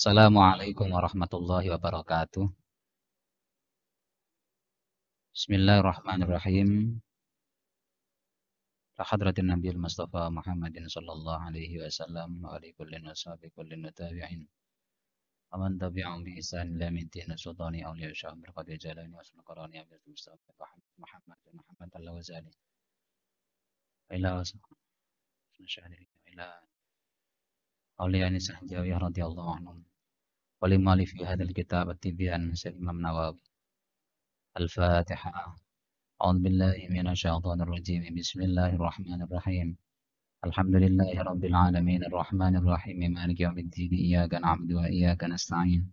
Assalamualaikum warahmatullahi wabarakatuh. Bismillahirrahmanirrahim. Hadratin Nabiul Mustafa Muhammadin sallallahu alaihi wasallam wa ali kullin washabi kullin tabi'in. Aman tabi'ahum bi ihsan ila yaumid sultani awliya syah berqadir jalani wa sunqarani abdul Mustafa Muhammad al-Wazali. Ila wasallam ila awliya nisah jawiyah radhiyallahu anhum. Wa limali fi hadzal kitab at-tibyan Imam Nawawi. Al-Fatihah. أعوذ بالله من الشيطان الرجيم بسم الله الرحمن الرحيم الحمد لله رب العالمين الرحمن الرحيم مالك يوم الدين إياك نعبد وإياك نستعين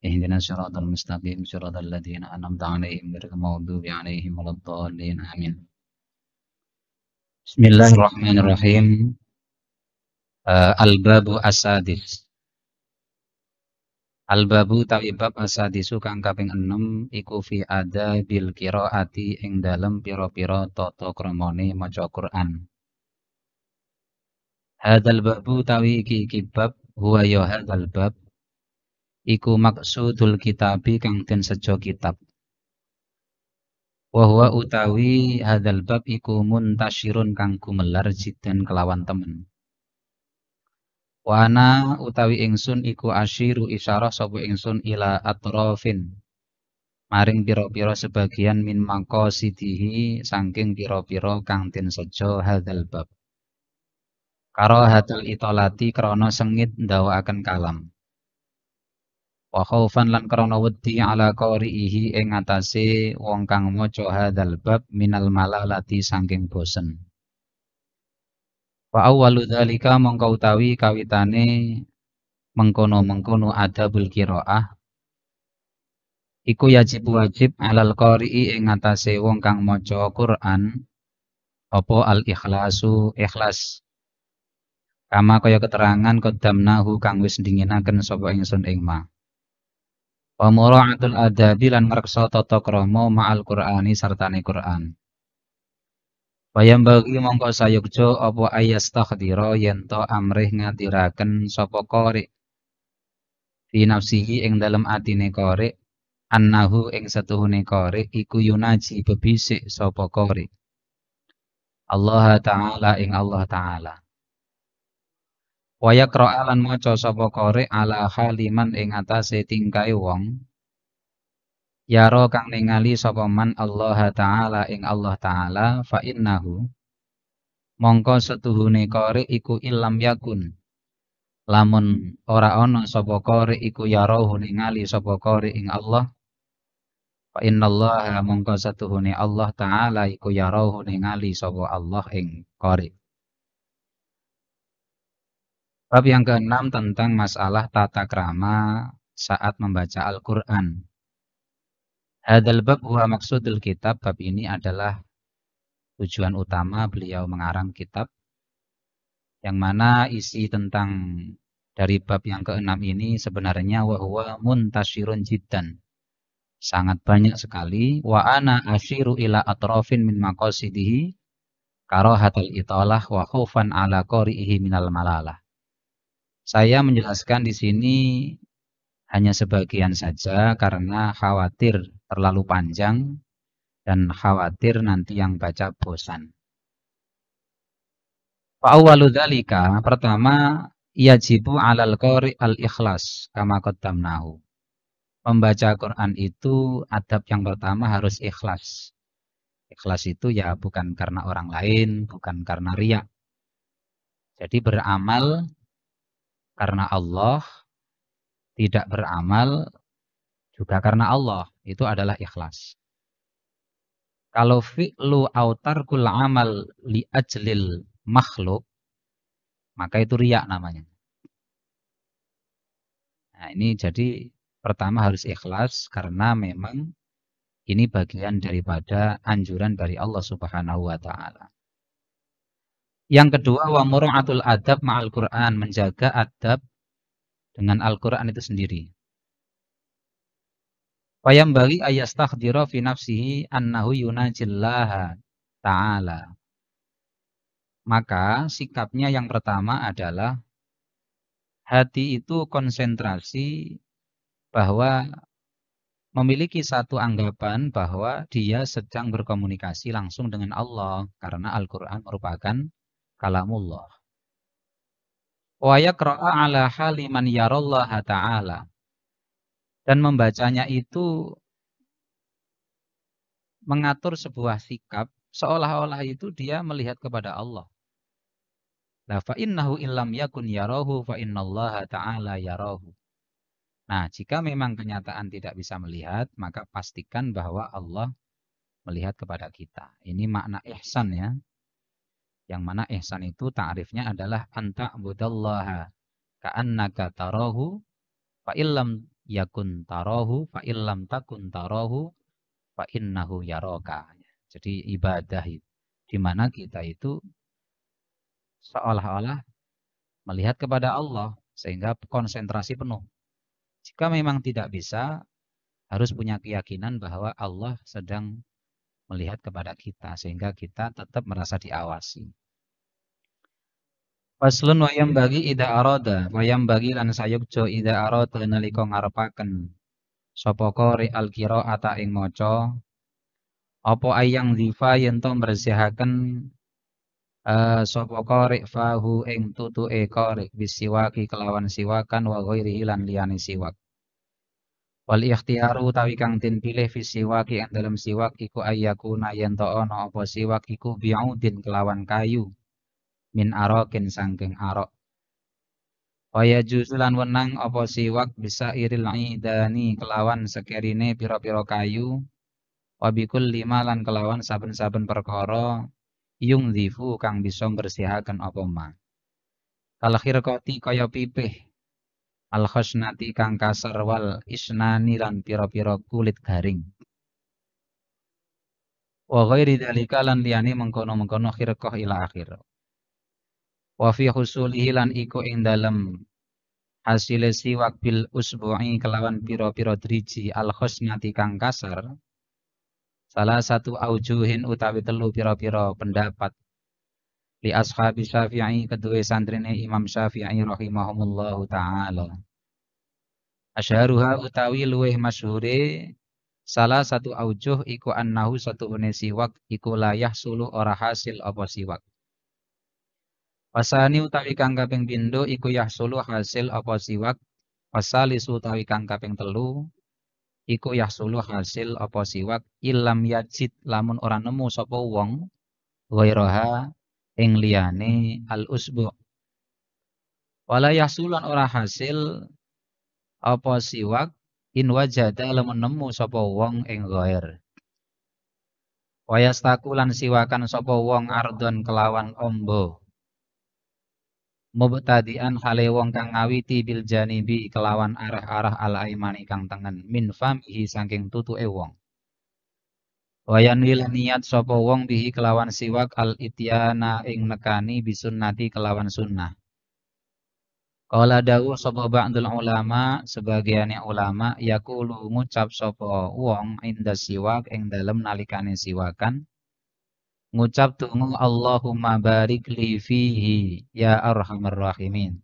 اهدنا الصراط المستقيم صراط الذين أنعمت عليهم غير المغضوب عليهم ولا الضالين آمين بسم الله الرحمن الرحيم الباب السادس Al-babu tawi bab asadisu kang kaping 6 iku fi adabil qiraati ing dalem pira-pira tata kramane maca Quran. Hadzal babu tawi iki bab huwa ya hadzal bab iku maksudul kitabi kang den sejo kitab. Wa huwa utawi hadzal bab iku muntasyirun kang gumelar jiden kelawan temen. Wana utawi ingsun iku asyiru isyarah sapa ingsun ila atrofin maring pira-pira sebagian min maqasidihi saking pira-pira kang den sejo hadzal bab karahatul itolati krana sengit ndawakaken kalam wa khaufan lan krana wedi ala qari'ihi ing atase wong kang maca hadzal bab minal malalati saking bosen. Wa awwalu dzalika mongko utawi kawitane mengkono-mengkono adabul qiraah iku wajib alal qari'i ing atase wong kang maca Quran apa al ikhlasu ikhlas kama kaya keterangan qaddamnahu kang wis dinginaken sapa ingsun ing ma wa mura'atul adabi lan ngreksa tata krama ma'al Qur'ani sartane Quran. Bayam bagi mongko sayukjo apa ayastakhdira yen to amrih ngatiraken sapa qari fi nafsihi ing dalem atine qari annahu ing satuhune qari iku yunaji bebisik sapa qari Allah taala ing Allah taala wa yaqra lan maca sapa qari ala haliman ing atase tingkae wong yaro kang ningali sapa man Allah taala ing Allah taala fa innahu mongko setuhune qari iku ilam yakun lamun ora ana sapa qari iku yarahu ningali sapa qari ing Allah fa innallaha mongko setuhune Allah taala iku yarahu ningali sapa Allah ing qari. Bab yang ke-6 tentang masalah tata krama saat membaca Al-Qur'an. Hadzal bab huwa maksudul kitab. Bab ini adalah tujuan utama beliau mengarang kitab yang mana isi tentang dari bab yang ke-6 ini sebenarnya wa huwa muntasyirun jiddan. Sangat banyak sekali wa ana asyiru ila atrafin min maqasidihi karahatul italah wa khaufan ala qari'ihi minal malalah. Saya menjelaskan di sini hanya sebagian saja karena khawatir terlalu panjang dan khawatir nanti yang baca bosan. Fa'awwalu dzalika pertama yajibu 'alal qari al-ikhlas kama qaddamnahu. Membaca Quran itu adab yang pertama harus ikhlas. Ikhlas itu ya bukan karena orang lain, bukan karena riya. Jadi beramal karena Allah, tidak beramal juga karena Allah, itu adalah ikhlas. Kalau fi'lu au tarkul amal li ajlil makhluk, maka itu riya namanya. Nah, ini jadi pertama harus ikhlas karena memang ini bagian daripada anjuran dari Allah Subhanahu wa taala. Yang kedua wa mura'atul adab ma'al Qur'an, menjaga adab dengan Al-Qur'an itu sendiri. Wayam bagi ayastakhdira fi nafsihi annahu yunajillaha ta'ala. Maka sikapnya yang pertama adalah hati itu konsentrasi bahwa memiliki satu anggapan bahwa dia sedang berkomunikasi langsung dengan Allah karena Al-Qur'an merupakan kalamullah. Wa yaqra'a ala hali man yarallaha ta'ala. Dan membacanya itu mengatur sebuah sikap seolah-olah itu dia melihat kepada Allah. La fa innahu illam yakun yarahu fa innallaha ta'ala yarahu. Nah, jika memang kenyataan tidak bisa melihat, maka pastikan bahwa Allah melihat kepada kita. Ini makna ihsan ya. Yang mana ihsan itu ta'rifnya adalah anta budallaha ka'annaka tarahu fa illam yakun tarahu fa illam takun tarahu fa innahu yaraka. Jadi ibadah itu di mana kita itu seolah-olah melihat kepada Allah sehingga konsentrasi penuh. Jika memang tidak bisa, harus punya keyakinan bahwa Allah sedang melihat kepada kita sehingga kita tetap merasa diawasi. Faslun wayam bagi ida arada, wayam bagi lan sayukjo ida arada nalika ngarepaken sapa qari al-qira'ata ing maca apa ayang zifa yen to mbersihaken sapa qari fahu ing tutuke qari bisiwaki kelawan siwakan wa ghairihi lan liyane siwak. Wal ikhtiaru utawi kang den pilih fi siwaki ing dalem siwak iku ayyakuna yen to ana apa siwak iku bi'udin kelawan kayu min arokin sangking arok. Waya juzulan wenang apa siwak bisa iril idani kelawan sekerine piro-piro kayu. Wabikul lima lan kelawan saben-saben perkara yung dhifu kang bisa bersihaken apa ma. Kal khirqati kaya pipih. Al khosnati kang kasar wal isnani lan piro-piro kulit garing. Wa ghairi dalika lan liyane mengkono-mengkono khirqah ila akhir. Wa fi husulihi lan iku ing dalem hasil siwak bil usbu'i kelawan piro-piro driji al khosnati kang kasar. Salah satu aujuhin utawi telu piro-piro pendapat li ashabi Syafi'i kedua santrine Imam Syafi'i rahimahumullahu ta'ala. Asyaruha utawi luweh masyhure salah satu aujuh iku annahu satuhune siwak iku layah suluh ora hasil apa siwak. Wasani utawi kang kaping pindho iku yahsulu hasil apa siwak. Wasalisu utawi kang kaping telu iku yahsulu hasil apa siwak ilam yajid lamun ora nemu sapa wong ghairaha ing liyane al usbu. Wala yahsulan ora hasil apa siwak in wajada lamun nemu sapa wong ing ghair. Wayastakulan siwakan sapa wong ardon kelawan ombo. Mubtadi'an hale wong kang ngawiti bil janibi kelawan arah-arah al aimani kang tengen min famihi saking tutuke wong. Wayan wilan niat sapa wong bihi kelawan siwak al ityana ing nekani bisunnati kelawan sunnah. Qala dawuh sapa ba'dul ulama sebagiane ulama yaqulu ngucap sapa wong inda siwak ing dalem nalikane siwakan ngucap tunggu Allahumma barik li fihi ya arhamar rahimin.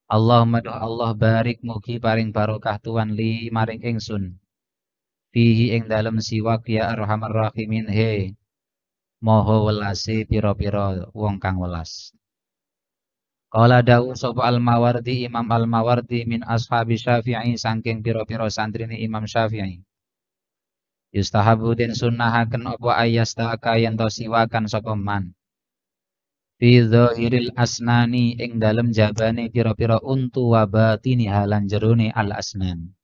Allahumma doa Allah barik mugi paring barokah tuan li maring ingsun. Fihi ing dalem siwak ya arhamar rahimin he. Moho welase piro-piro wong kang welas. Qala dawu sapa al-Mawardi Imam al-Mawardi min ashabi Syafi'i saking piro-piro santrine Imam Syafi'i. Yustahabu den sunnahaken apa ayastaka yen to siwakan sapa man. Fi dhahiril asnani ing dalem jabane pira-pira untu wa batini halan jerone al asnan.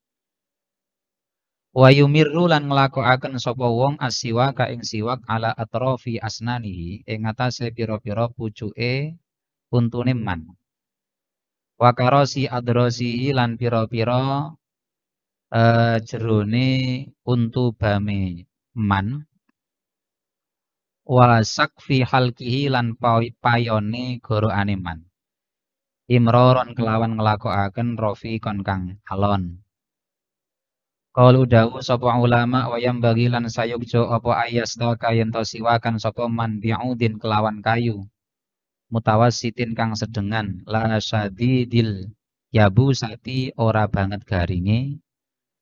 Wa yumirru lan nglakokaken sapa wong asiwaka ing siwak ala atrofi asnanihi ing atase pira-pira pucuke untune man. Wa karosi adrosi lan pira-pira jerone untu bame man wa sakfi halqihi lan payone goroane man imroron kelawan nglakokaken rofi kon kang alon. Qalu dawu sapa ulama wayam bagi lan sayukjo apa ayastaka yen to siwakan sapa man bi'udin kelawan kayu mutawassitin kang sedengan la syadidil yabu sati ora banget garinge,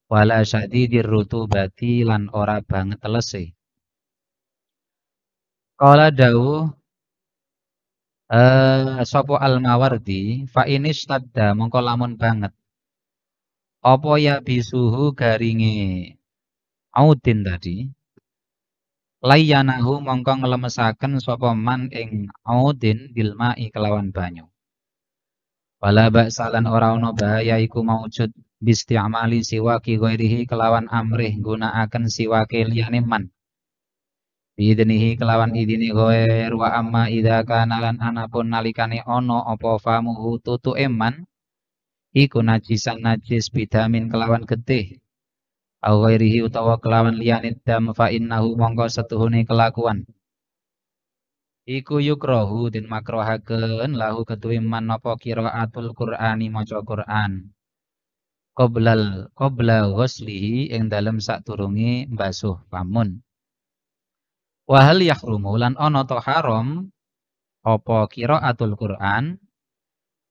wala syadidir rutubati lan ora banget telese. Kala dawuh sapa Al-Mawardi fa inistadda mongko lamun banget apa ya bisuhu garinge audin tadi layyanahu mongko nglemesaken sapa man ing audin bilma'i kelawan banyu wala ba'salan ora ana bahaya iku maujud bisti'mali siwaki ghairihi kelawan amrih gunakaken siwake liyane man biidnihi kelawan idine ghair wa amma idza kana lan anapun nalikane ana apa famuhu tutuke man iku najisan najis bidamin kelawan getih au ghairihi utawa kelawan liyane dam fa innahu mongko setuhune kelakuan iku yukrahu den makruhaken lahu ketuwe man napa qiraatul Qur'ani maca Qur'an qabla ghuslihi ing dalem sadurunge mbasuh pamun wa hal yahrumu lan ana ta haram apa qiraatul Qur'an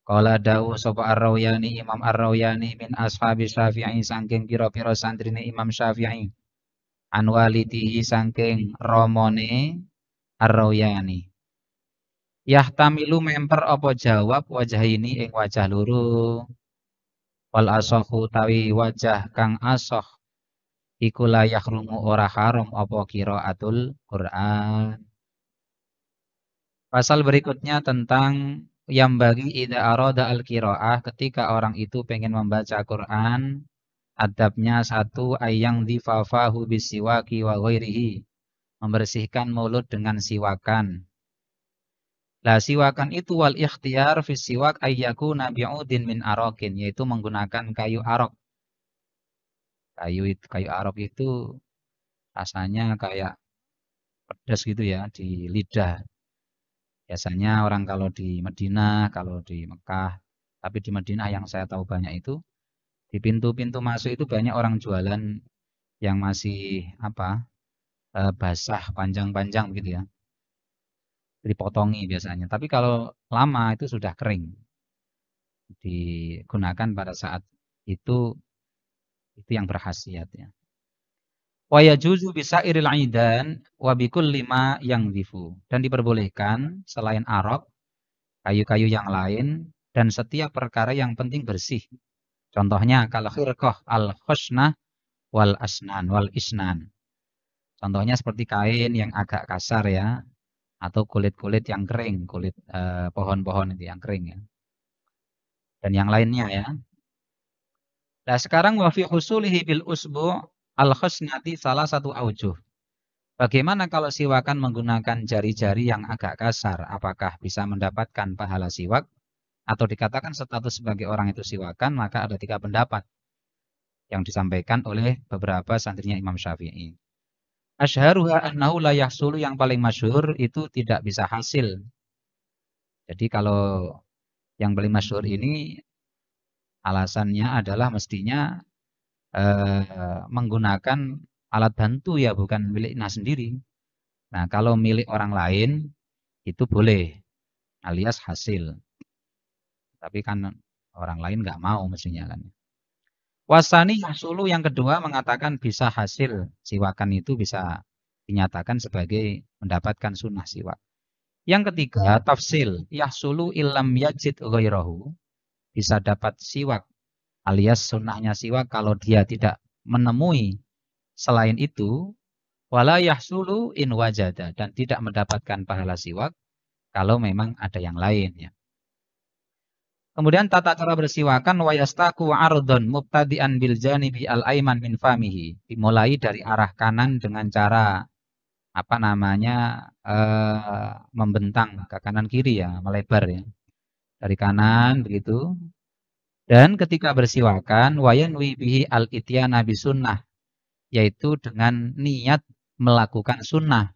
qala dawu sapa Ar-Rawyani Imam Ar-Rawyani min ashabi Syafi'i saking pira-pira santrine Imam Syafi'i an walidihi saking romone Ar-Rawyani yahtamilu memper apa jawab wajah ini ing wajah loro wal asahu tawi wajah kang asah iku la yahrumu ora haram apa qiraatul Qur'an. Pasal berikutnya tentang yang bagi ida arada al-qiraah ketika orang itu pengen membaca Quran adabnya satu ayang difafahu bisiwaki wa ghairihi membersihkan mulut dengan siwakan. Lah siwakan itu wal ikhtiyar fi siwak ayyakuna bi'udin min arokin yaitu menggunakan kayu arok. Kayu arok itu rasanya kayak pedas gitu ya di lidah. Biasanya orang kalau di Madinah, kalau di Mekah, tapi di Madinah yang saya tahu banyak itu di pintu-pintu masuk itu banyak orang jualan yang masih apa basah panjang-panjang begitu ya, dipotongi biasanya. Tapi kalau lama itu sudah kering, digunakan pada saat itu yang berkhasiat ya. Wa yajuzu bisairil aidan wa bikul lima yang difu dan diperbolehkan selain arok kayu-kayu yang lain dan setiap perkara yang penting bersih. Contohnya kal khirqah al khusnah wal asnan wal isnan. Contohnya seperti kain yang agak kasar ya atau kulit-kulit yang kering, kulit pohon-pohon itu yang kering ya. Dan yang lainnya ya. Nah, sekarang wa fi husulihi bil usbu' al khusnati salah satu aujuh. Bagaimana kalau siwakan menggunakan jari-jari yang agak kasar? Apakah bisa mendapatkan pahala siwak? Atau dikatakan status sebagai orang itu siwakan, maka ada 3 pendapat yang disampaikan oleh beberapa santrinya Imam Syafi'i. Asyharuha annahu la yahsulu yang paling masyhur itu tidak bisa hasil. Jadi kalau yang paling masyhur ini alasannya adalah mestinya menggunakan alat bantu ya bukan miliknya sendiri. Nah kalau milik orang lain itu boleh alias hasil. Tapi kan orang lain nggak mau mestinya kan. Wasani yahsulu yang kedua mengatakan bisa hasil. Siwakan itu bisa dinyatakan sebagai mendapatkan sunnah siwak. Yang ketiga tafsil. Yahsulu illam yajid ghairahu. Bisa dapat siwak alias sunnahnya siwak kalau dia tidak menemui selain itu. Wala yahsulu in wajada. Dan tidak mendapatkan pahala siwak kalau memang ada yang lain ya. Kemudian tata cara bersiwakan wa yastaku ardon mubtadi'an bil janibi al-aiman min famihi. Dimulai dari arah kanan dengan cara apa namanya membentang ke kanan kiri ya, melebar ya. Dari kanan begitu. Dan ketika bersiwakan wa yanwi bihi al-ityana bisunnah yaitu dengan niat melakukan sunnah.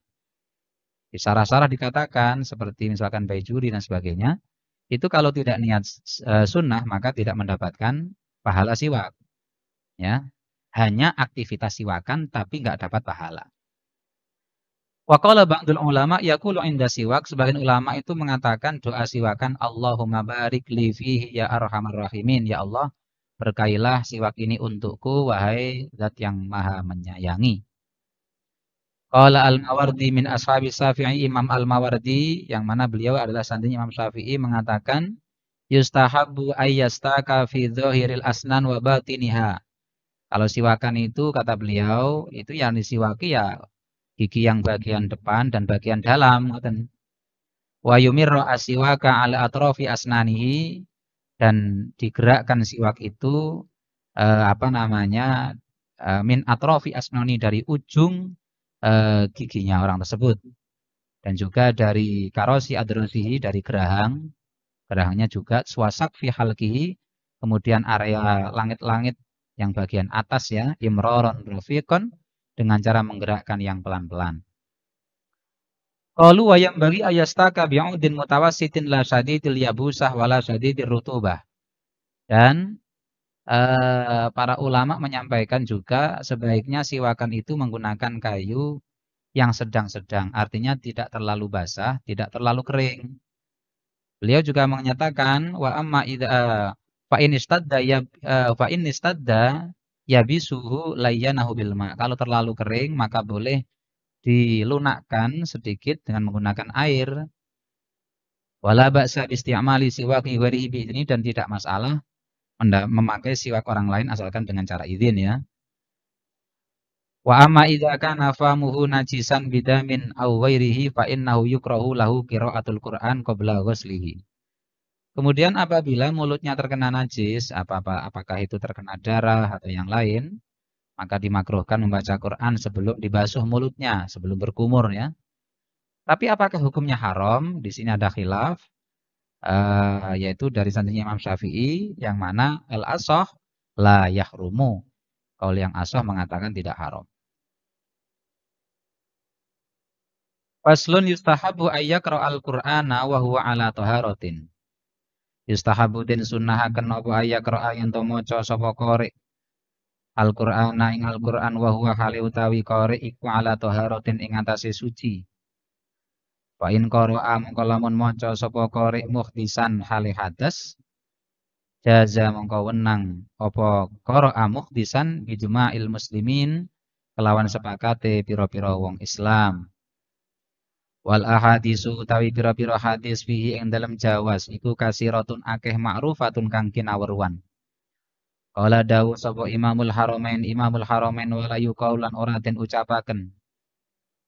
Di sarah-sarah dikatakan seperti misalkan baijuri dan sebagainya. Itu kalau tidak niat sunnah maka tidak mendapatkan pahala siwak. Ya, hanya aktivitas siwakan tapi nggak dapat pahala. Wa qala ba'dul ulama yaqulu 'inda siwak, sebagian ulama itu mengatakan doa siwakan Allahumma barik li fihi ya arhamar rahimin, ya Allah berkailah siwak ini untukku wahai Zat yang Maha menyayangi. Qala Al-Mawardi min ashabi Syafi'i, Imam Al-Mawardi yang mana beliau adalah santrinya Imam Syafi'i mengatakan yustahabbu ayyastaka fi dhahiril asnan wa batiniha. Kalau siwakan itu kata beliau itu yang disiwaki ya gigi yang bagian depan dan bagian dalam ngoten. Wa yumirra asiwaka ala atrafi asnanihi, dan digerakkan siwak itu min atrafi asnani, dari ujung giginya orang tersebut, dan juga dari karosi adrosihi, dari gerahangnya juga, suasak fi halkihi, kemudian area langit-langit yang bagian atas ya, imroron rafiqon, dengan cara menggerakkan yang pelan-pelan. Qalu wa bagi ayastaka bi'udin mutawassitin la syadidil yabusah wala syadidir rutubah. Dan para ulama menyampaikan juga sebaiknya siwakan itu menggunakan kayu yang sedang-sedang, artinya tidak terlalu basah, tidak terlalu kering. Beliau juga menyatakan wa amma idza fa in istadda yabisuhu layyanahu bil ma. Kalau terlalu kering maka boleh dilunakkan sedikit dengan menggunakan air. Wala ba'sa isti'mali siwaki ghairihi bi'izni, dan tidak masalah memakai siwak orang lain asalkan dengan cara izin ya. Wa amma idza kana famuhu najisan bidamin aw ghairihi fa innahu yukrahu lahu qiraatul Qur'an qabla ghuslihi. Kemudian apabila mulutnya terkena najis, apakah itu terkena darah atau yang lain, maka dimakruhkan membaca Quran sebelum dibasuh mulutnya, sebelum berkumur ya. Tapi apakah hukumnya haram? Di sini ada khilaf, yaitu dari santrinya Imam Syafi'i, yang mana al-ashah la yahrumu. Qaul yang ashah mengatakan tidak haram. Faslun yustahabu ayyaqra al-Qur'ana wa huwa ala taharatin. Yustahabu den sunnahaken apa ayyaqra yen to maca sapa qari Al-Qur'ana ing Al-Qur'an wa huwa hale utawi qari iku ala taharatin ing atase suci. Wa in qara'a mongko lamun maca sapa qari muhdisan hale hadas, jaza mongko wenang apa qara'a muhdisan bijma'il muslimin, kelawan sepakate pira-pira wong Islam. Wal ahadisu utawi pira-pira hadis fihi ing dalem jawas iku kasiratun akeh ma'rufatun kang kinawruan. Qala dawu sapa Imamul Haramain wala yuqaulan ora den ucapaken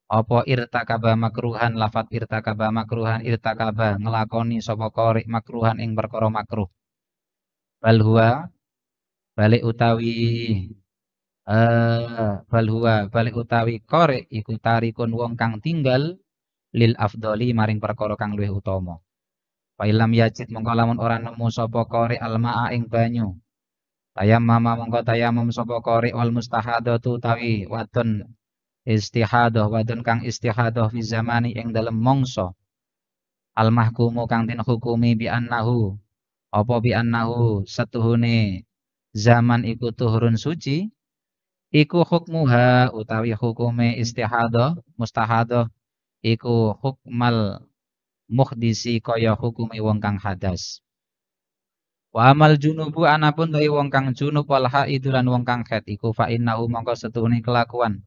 apa irtakaba makruhan, lafat irtakaba makruhan, irtakaba ngelakoni sapa qari makruhan ing perkara makruh. Bal huwa balik utawi qari iku tarikun wong kang tinggal lil afdoli maring perkara kang luwih utama. Fa ilam yajid mongko lamun ora nemu sapa qari almaa ing banyu, tayammama mongko tayammum sapa qari wal mustahadatu tawi wadon istihadah, wadon kang istihadah fi zamani ing dalem mangsa al mahkumu kang den hukumi bi annahu setuhune zaman iku tuhurun suci, iku hukmuha utawi hukume istihadah mustahadah iku hukmal muhdisi kaya hukumi wong kang hadas. Wa amal junubu anapun dari wong kang junub wal haid lan wong kang haid iku fa innahu mongko setuhune kelakuan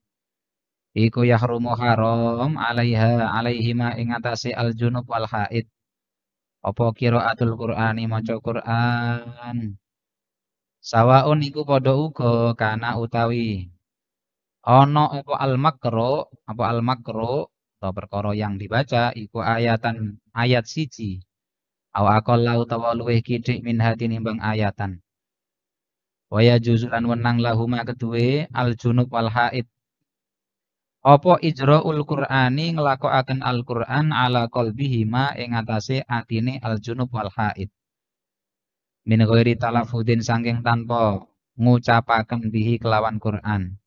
iku yahrumu haram alaihima ing atase al junub wal haid apa qiraatul Qur'ani, maca Qur'an. Sawaun iku padha uga kana utawi ana apa al-makru atau perkara yang dibaca iku ayat siji aw aqalla utawa luwih kidik min hati nimbang ayatan. Wa yajuzulan wenang lahuma kedue al junub wal haid apa ijra'ul Qur'ani nglakokaken Al-Qur'an ala qalbihima ing atase atine al junub wal haid min ghairi talafudin saking tanpa ngucapaken bihi kelawan Qur'an.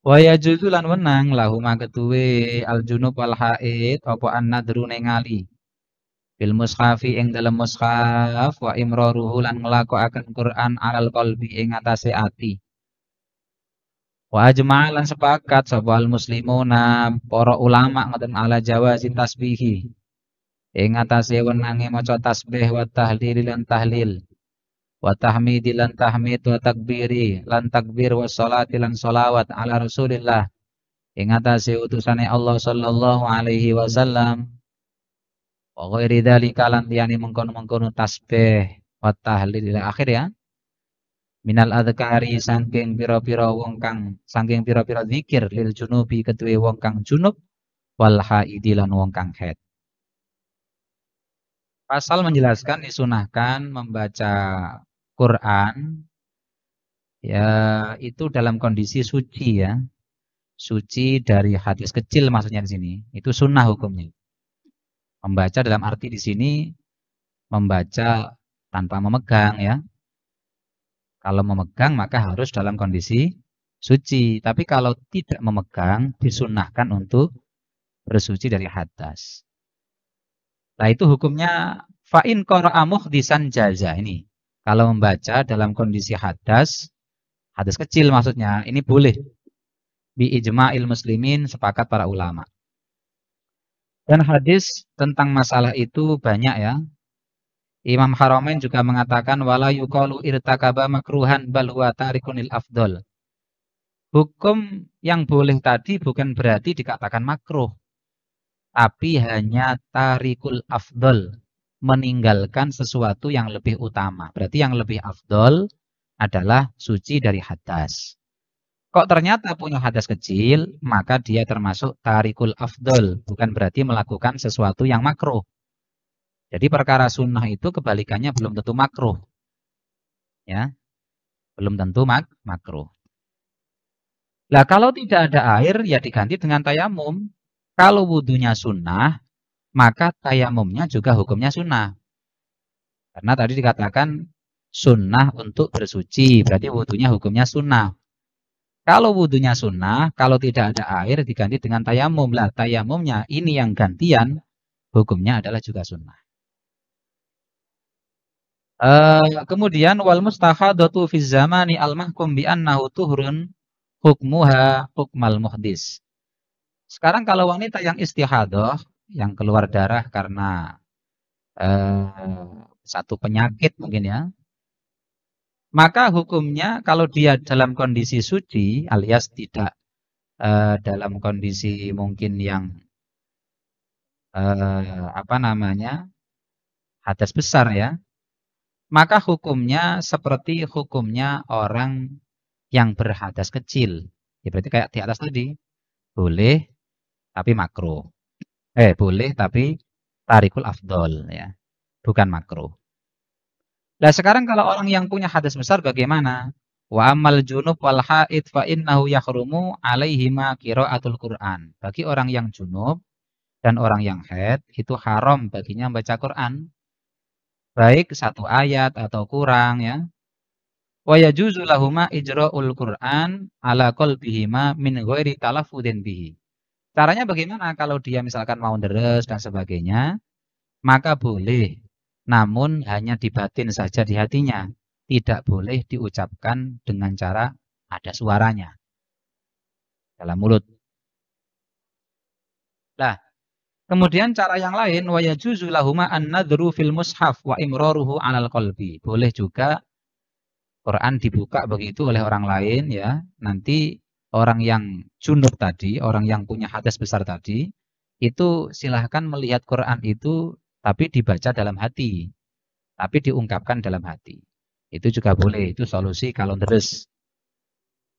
Wa yajuzu lan wenang lahuma ketuwe al junub wal haid apa an-nadru ningali bil mushafi ing dalem mushaf wa imraruhu lan nglakokaken Qur'an alal qalbi ing atase ati. Wa ajma'alan sepakat sapa al muslimuna para ulama ngoten ala jawazi tasbihi ing atase wenange maca tasbih wa tahlil lan tahlil wa tahmidi lan tahmid wa takbiri lan takbir wa sholati lan sholawat ala Rasulillah ing atase utusane Allah sallallahu alaihi wasallam wa ghairi dzalika lan liyane mengkono-mengkono tasbih wa tahlil ila akhir ya minal adzkari saking pira-pira zikir lil junubi kedue wong kang junub wal haidi lan wong kang haid. Pasal menjelaskan disunahkan membaca Quran ya itu dalam kondisi suci ya. Suci dari hadis kecil maksudnya di sini. Itu sunnah hukumnya. Membaca dalam arti di sini membaca tanpa memegang ya. Kalau memegang maka harus dalam kondisi suci. Tapi kalau tidak memegang disunahkan untuk bersuci dari hadas. Nah itu hukumnya fa'in qara'a muhdisan jaza ini. Kalau membaca dalam kondisi hadas kecil maksudnya, ini boleh. Bi ijma'il muslimin sepakat para ulama. Dan hadis tentang masalah itu banyak ya. Imam Haramain juga mengatakan wala yuqalu irtakaba makruhan bal huwa tarikunil afdol. Hukum yang boleh tadi bukan berarti dikatakan makruh, tapi hanya tarikul afdol, meninggalkan sesuatu yang lebih utama. Berarti yang lebih afdol adalah suci dari hadas. Kok ternyata punya hadas kecil, maka dia termasuk tarikul afdol, bukan berarti melakukan sesuatu yang makruh. Jadi perkara sunnah itu kebalikannya belum tentu makruh. Ya, belum tentu makruh. Nah, kalau tidak ada air, ya diganti dengan tayamum. Kalau wudhunya sunnah, maka tayamumnya juga hukumnya sunnah. Karena tadi dikatakan sunnah untuk bersuci, berarti wudhunya hukumnya sunnah. Kalau wudhunya sunnah, kalau tidak ada air diganti dengan tayamum. Lah, tayamumnya ini yang gantian, hukumnya adalah juga sunnah. Kemudian wal mustahadatu fi zamani al mahkum bi annahu tuhurun hukmuha hukmal muhdis. Sekarang kalau wanita yang istihadah, yang keluar darah karena satu penyakit mungkin ya, maka hukumnya kalau dia dalam kondisi suci alias tidak dalam kondisi mungkin yang hadas besar ya, maka hukumnya seperti hukumnya orang yang berhadas kecil. Ya berarti kayak di atas tadi. Boleh tapi makruh. Boleh tapi tarikul afdol ya. Bukan makruh. Nah, sekarang kalau orang yang punya hadas besar bagaimana? Wa amal junub wal haid fa innahu yahrumu alaihima qiraatul Qur'an. Bagi orang yang junub dan orang yang haid itu haram baginya membaca Quran. Baik satu ayat atau kurang ya. Wa yajuzu lahuma ijra'ul Qur'an ala qalbihima min ghairi talaffudin bihi. Caranya bagaimana kalau dia misalkan mau deres dan sebagainya, maka boleh. Namun hanya di batin saja di hatinya. Tidak boleh diucapkan dengan cara ada suaranya dalam mulut. Nah, kemudian cara yang lain wa yajuzu lahuma an-nadhru fil mushaf wa imraruhu 'alal qalbi. Boleh juga Quran dibuka begitu oleh orang lain ya. Nanti orang yang junub tadi, orang yang punya hadas besar tadi, itu silahkan melihat Quran itu tapi dibaca dalam hati. Tapi diungkapkan dalam hati. Itu juga boleh, itu solusi kalau deres.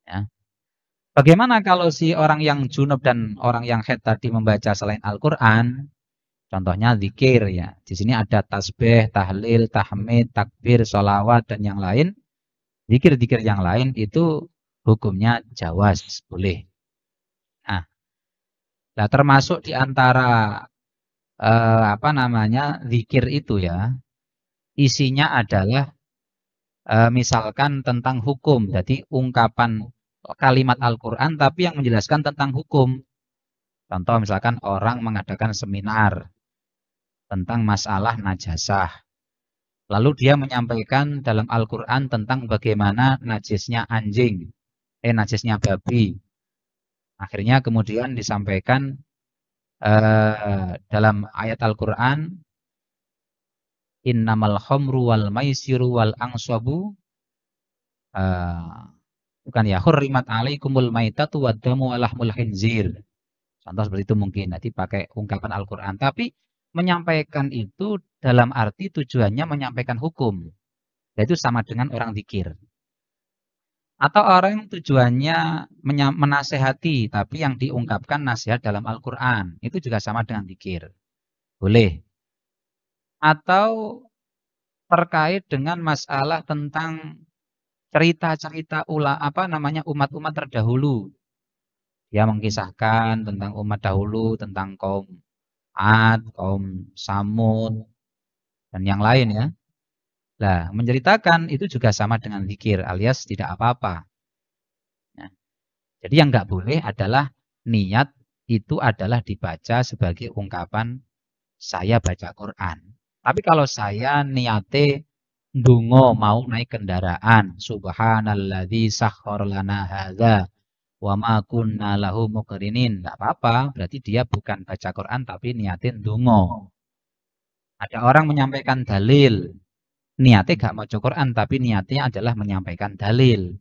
Ya. Bagaimana kalau si orang yang junub dan orang yang haid tadi membaca selain Al-Quran? Contohnya zikir ya. Di sini ada tasbih, tahlil, tahmid, takbir, sholawat dan yang lain. Zikir-zikir yang lain itu hukumnya jawaz, boleh. Nah, termasuk di antara zikir itu ya. Isinya adalah misalkan tentang hukum. Jadi ungkapan kalimat Al-Quran tapi yang menjelaskan tentang hukum. Contoh misalkan orang mengadakan seminar tentang masalah najasah. Lalu dia menyampaikan dalam Al-Quran tentang bagaimana najisnya anjing. najisnya babi. Akhirnya kemudian disampaikan dalam ayat Al-Qur'an, innamal khamru wal maisiru wal angsabu, bukan ya, hurrimat alaikumul maitatu waddamu walahmul khinzir. Contoh seperti itu mungkin. Nanti pakai ungkapan Al-Qur'an. Tapi menyampaikan itu dalam arti tujuannya menyampaikan hukum. Yaitu sama dengan orang zikir. Atau orang yang tujuannya menasehati, tapi yang diungkapkan nasihat dalam Al-Qur'an. Itu juga sama dengan zikir. Boleh. Atau terkait dengan masalah tentang cerita-cerita umat-umat terdahulu. Dia mengisahkan tentang umat dahulu, tentang kaum Ad, kaum Samud, dan yang lain ya. Nah, menceritakan itu juga sama dengan zikir alias tidak apa-apa. Nah, jadi yang nggak boleh adalah niat itu adalah dibaca sebagai ungkapan saya baca Quran. Tapi kalau saya niate ndonga mau naik kendaraan, subhanalladzi sakhkhara lana hadza wa ma kunna lahu muqrinin, enggak apa-apa, berarti dia bukan baca Quran tapi niatin ndonga. Ada orang menyampaikan dalil, niatnya gak mau Quran tapi niatnya adalah menyampaikan dalil.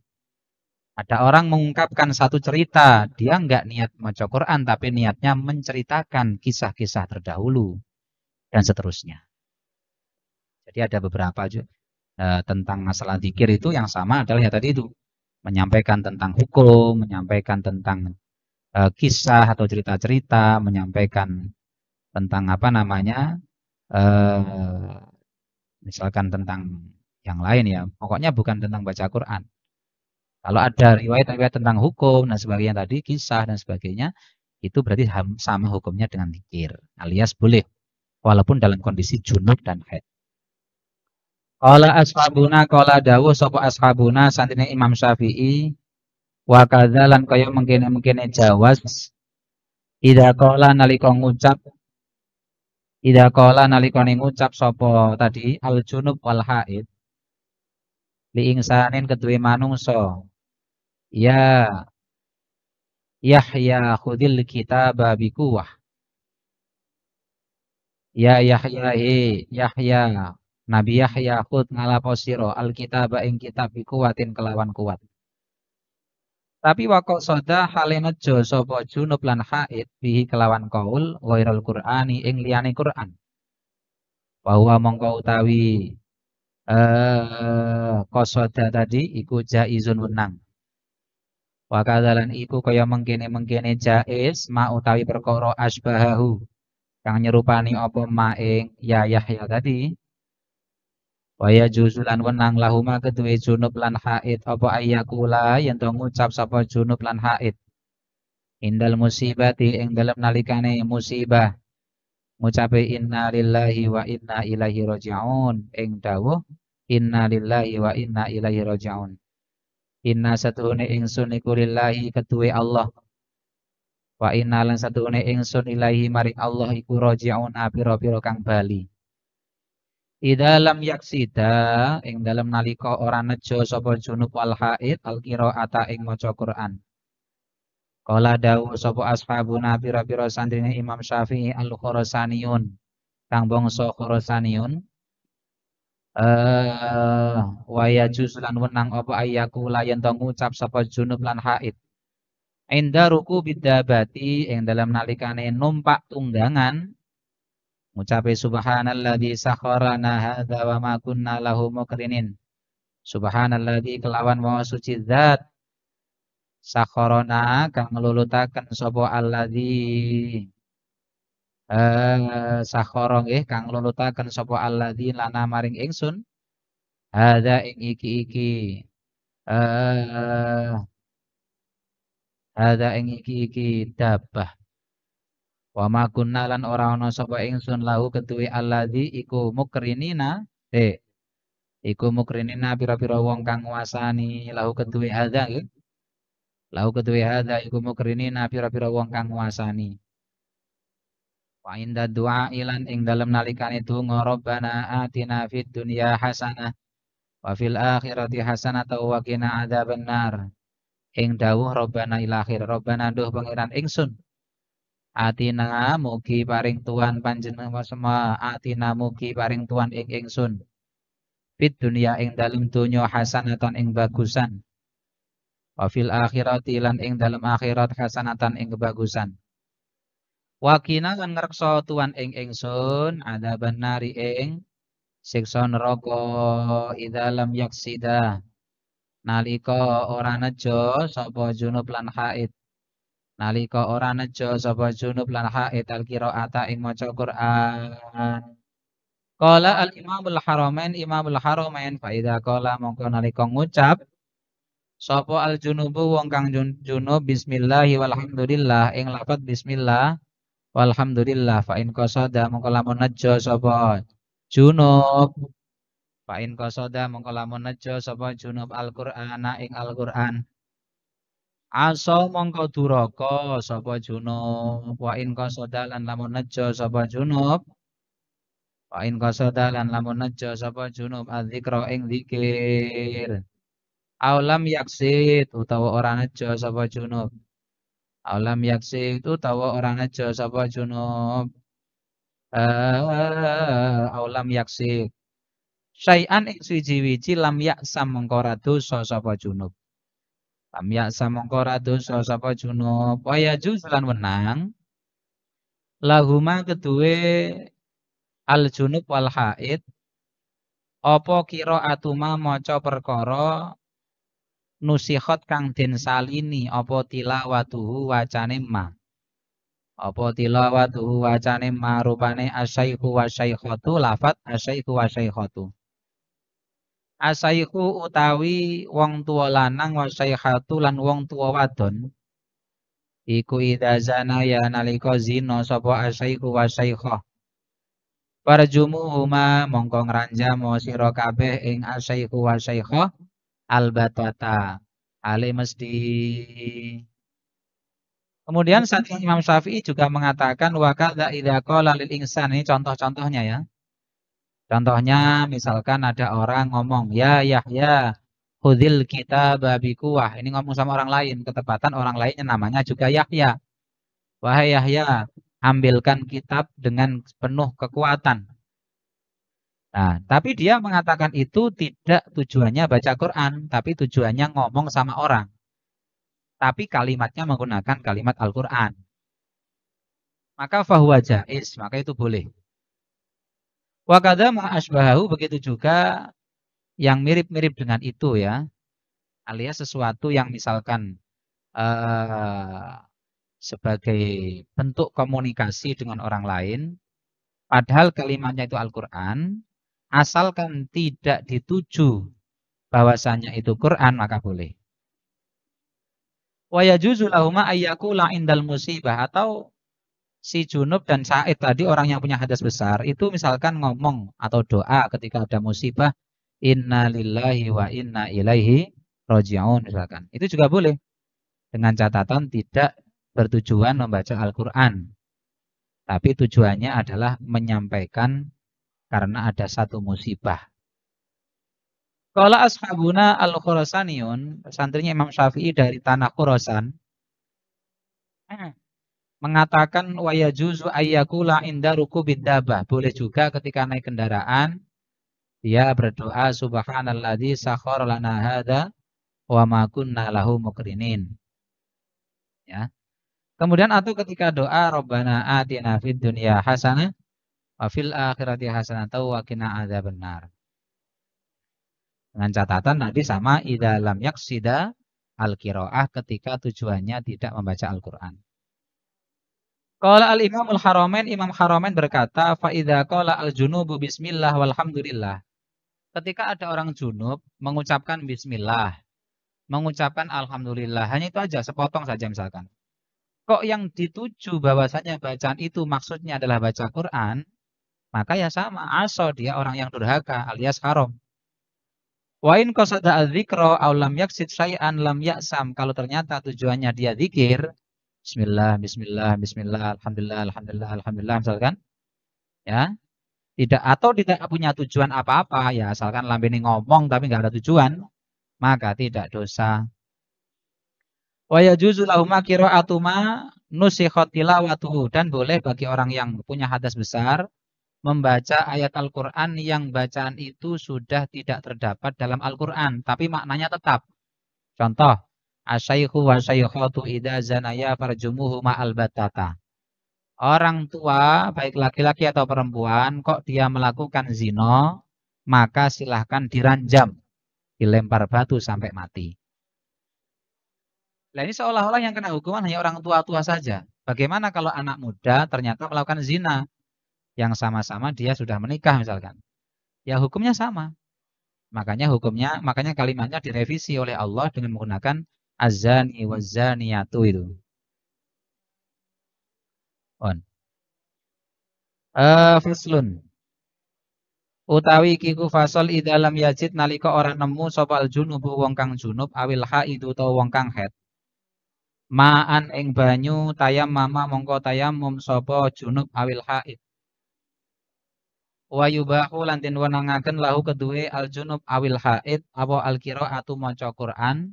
Ada orang mengungkapkan satu cerita, dia nggak niat maca Quran tapi niatnya menceritakan kisah-kisah terdahulu dan seterusnya. Jadi ada beberapa tentang masalah zikir itu yang sama adalah ya tadi itu menyampaikan tentang hukum, menyampaikan tentang kisah atau cerita-cerita, menyampaikan tentang misalkan tentang yang lain ya. Pokoknya bukan tentang baca Quran. Kalau ada riwayat-riwayat tentang hukum dan sebagainya tadi, kisah dan sebagainya, itu berarti sama hukumnya dengan zikir, alias boleh walaupun dalam kondisi junub dan haid. Qala dawuh sapa ashabuna santine Imam Syafi'i wa kadzalan kaya mengkene jawas idza qala nalika ngucap sapa tadi al junub wal haid li ingsanin kedue manungsa ya Yahya khudil kitaba bikuwah. Ya Yahya Yahya Nabi Yahya khud ngalapo sira alkitaba ing kitab bikuwatin kelawan kuat. Tapi wakok soda hale nejo sapa junub lan haid bihi kelawan kaul ghairul Qur'ani ing liyane Qur'an. Bahwa mongko utawi qasoda tadi iku jaizun wenang. Wa kadzalan iku kaya mengkene jaiz ma utawi perkara asbahahu kang nyerupani apa ma ing ya Yahya tadi. Wa ya juzulan wenang lahuma kedue junub lan haid apa ayyakula yen to ngucap sapa junub lan haid. Indal musibati ing dalem nalikane musibah ngucape inna lillahi wa inna ilaihi raji'un ing dawuh inna lillahi wa inna ilaihi raji'un. Inna satuhune ingsun iku lillahi kedue Allah. Wa inna lan satuhune ingsun ilahi mari Allah iku raji'un pira-pira kang bali. Idza lam yaksida ing dalem nalika ora nejo sapa junub wal haid al qiraata ing maca Quran. Kala dawuh sapa ashabuna pira-pira santrine Imam Syafi'i al-Khurasaniyun kang bangsa Khurasaniyun wa yajuz lan wenang apa ayyaku layan to ngucap sapa junub lan haid. Inda ruku bidabati ing dalam nalikane numpak tunggangan ngucape subhanalladzi sakharana hadza wa ma kunna lahu muqrinin. Subhanalladzi kelawan maha suci zat sakharana kang nglulutaken sapa alladzi sakhara nggih kang nglulutaken sapa alladzi lana maring ingsun hadza ing iki hadza ing iki dabah wa ma kunna lan ora ana sapa ingsun lahu ketuwe alladzi iku mukrinina iku mukrinina pira-pira wong kang nguasani lahu ketuwe hadza nggih lahu ketuwe hadza iku mukrinina pira-pira wong kang nguasani. Wa inda du'a ilan ing dalem nalikane donga Rabbana atina fid dunya hasanah wa fil akhirati hasanah wa qina adzabannar. ing dawuh Rabbana ila akhir. Rabbana duh pangeran ingsun. Atina mugi paring tuan panjenengan semua. Atina mugi paring tuan ing ingsun. Fit dunia ing dalem donya hasanatan ing bagusan. Wa fil akhirati lan ing dalem akhirat hasanatan ing kebagusan. Wakina lan ngreksa tuan ing ingsun ada benari ing siksa neraka idalam yaksida nalika ora nejo sapa junub lan haid nalika ora nejo sapa junub lan haid al-qiraata ing maca Quran. Qala al Imamul Haramain fa idza qala mongko nalika ngucap sapa al-junubu wong kang junub bismillahi walhamdulillah ing lafaz bismillah walhamdulillah fa in qasada mongko lamun nejo sapa junub fa in qasada mongko lamun nejo sapa junub Al-Qur'ana ing Al-Qur'an aso mongko duraka sapa junub wa in qasada lan lamun nejo sapa junub wa in qasada lan lamun nejo sapa junub adzikra ing zikir aulam yaksit utawa ora nejo sapa junub aulam yaksit utawa ora nejo sapa junub aulam yaksit syai'an ing suci-wici lam yaksam mengko ora dosa sapa junub. Lam yaksam mengko ora dosa sapa junub. Wa yajuz lan wenang lahuma kedue al junub wal haid apa qiraatuma maca perkara nusikhat kang den salini apa tilawatuhu wacane ma. Apa tilawatuhu wacane ma rupane asyaikhu wa syaikhatu lafat asyaikhu wa syaikhatu. Asaihu utawi wong tua lanang wa saikhatu lan wong tua wadon iku idza zana ya nalika zina sapa asaihu wa saikhah parjumuhuma mongko ngranjam sira kabeh ing asaihu wa saikhah albatata ale mesti. Kemudian saat Imam Syafi'i juga mengatakan wa kadza idza qala lil insan, ini contoh-contohnya ya. Contohnya misalkan ada orang ngomong, ya Yahya, khudhil kitaba biquwah. Ini ngomong sama orang lain, ketepatan orang lainnya namanya juga Yahya. Wahai Yahya, ambilkan kitab dengan penuh kekuatan. Nah, tapi dia mengatakan itu tidak tujuannya baca Quran, tapi tujuannya ngomong sama orang. Tapi kalimatnya menggunakan kalimat Al-Quran. Maka fahuwa jaiz, maka itu boleh. Wa kadza ma asbahahu, begitu juga yang mirip-mirip dengan itu ya, alias sesuatu yang misalkan sebagai bentuk komunikasi dengan orang lain, padahal kalimatnya itu Al-Quran, asalkan tidak dituju bahwasanya itu Quran, maka boleh. Wa yajuzu lahuma ayyakula indal musibah, atau si junub dan Sa'id tadi orang yang punya hadas besar itu misalkan ngomong atau doa ketika ada musibah inna lillahi wa inna ilaihi raji'un misalkan. Itu juga boleh dengan catatan tidak bertujuan membaca Al-Qur'an. Tapi tujuannya adalah menyampaikan karena ada satu musibah. Qala ashabuna al-Khurasaniyun, santrinya Imam Syafi'i dari tanah Khurasan, mengatakan wa yajuzu ayyakula inda rukubid dabah. Boleh juga ketika naik kendaraan dia berdoa subhanalladzi sakhkhara lana hadza wa ma kunna lahu muqrinin. Ya. Kemudian atau ketika doa Rabbana atina fid dunya hasanah wa fil akhirati hasanah wa qina adzabannar. Dengan catatan tadi sama idza lam yaksida al-qiraah ketika tujuannya tidak membaca Al-Qur'an. Qala al-Imamul Haramain, Imam Haramain berkata, fa idza qala al-junubu bismillah walhamdulillah. Ketika ada orang junub mengucapkan bismillah, mengucapkan alhamdulillah, hanya itu aja, sepotong saja misalkan. Kok yang dituju bahwasanya bacaan itu maksudnya adalah baca Quran, maka ya sama, aso dia orang yang durhaka alias haram. Wa in qasada adzikra aw lam yaksid syai'an lam ya'sam, kalau ternyata tujuannya dia zikir, bismillah, bismillah, bismillah, alhamdulillah, alhamdulillah, alhamdulillah misalkan. Ya. Tidak atau tidak punya tujuan apa-apa, ya asalkan lambene ngomong tapi nggak ada tujuan, maka tidak dosa. Wa yajuzu lahuma qira'atu ma nusikhat tilawatuhu, dan boleh bagi orang yang punya hadas besar membaca ayat Al-Qur'an yang bacaan itu sudah tidak terdapat dalam Al-Qur'an tapi maknanya tetap. Contoh, asyaikhu wa syaikhatu idza zanaya farjumuhuma albatata. Orang tua baik laki-laki atau perempuan kok dia melakukan zina, maka silahkan diranjam, dilempar batu sampai mati. Nah ini seolah-olah yang kena hukuman hanya orang tua-tua saja. Bagaimana kalau anak muda ternyata melakukan zina yang sama-sama dia sudah menikah misalkan? Ya hukumnya sama. Makanya kalimatnya direvisi oleh Allah dengan menggunakan azani wazaniyatu itu. On. Faslun. Utawi kiku fasol idalam yajid nalika orang nemu sopal junubu wong kang junub awil haidu utawa wong kang haid. Ma'an ing banyu tayam mama mongko tayamum sapa junub awil haid. Wa yubahu lan den wenangaken lahu kedue al junub awil haid apa al qiraatu maca Quran.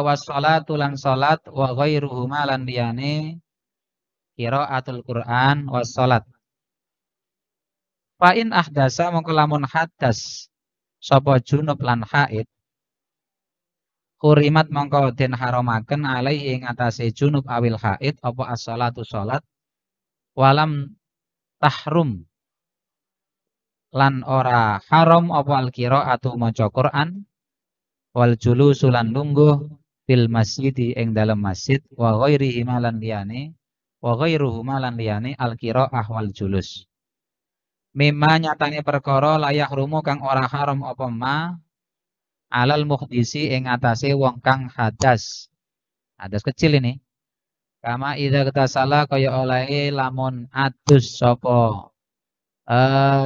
Was sholatu lan salat wa ghairuhuma lan liyane qiraatul Quran was salat. Fa in ahdasa mongko lamun hadas sapa junub lan haid. Kurimat mongko den haramaken alaihi ing atase junub awil haid apa as-shalatu salat walam tahrum lan ora haram apa al-qiraatu maca Quran wal julusu lan lungguh fil masjid ing dalem masjid wa ghairihi malan liyane al-qiraah wal julus. Mimma nyatane perkara layak rumu kang ora haram apa ma alal muhdisi ing atase wong kang hadas. Hadas kecil ini. Kama idza ketasala kaya oleh lamun adus sapa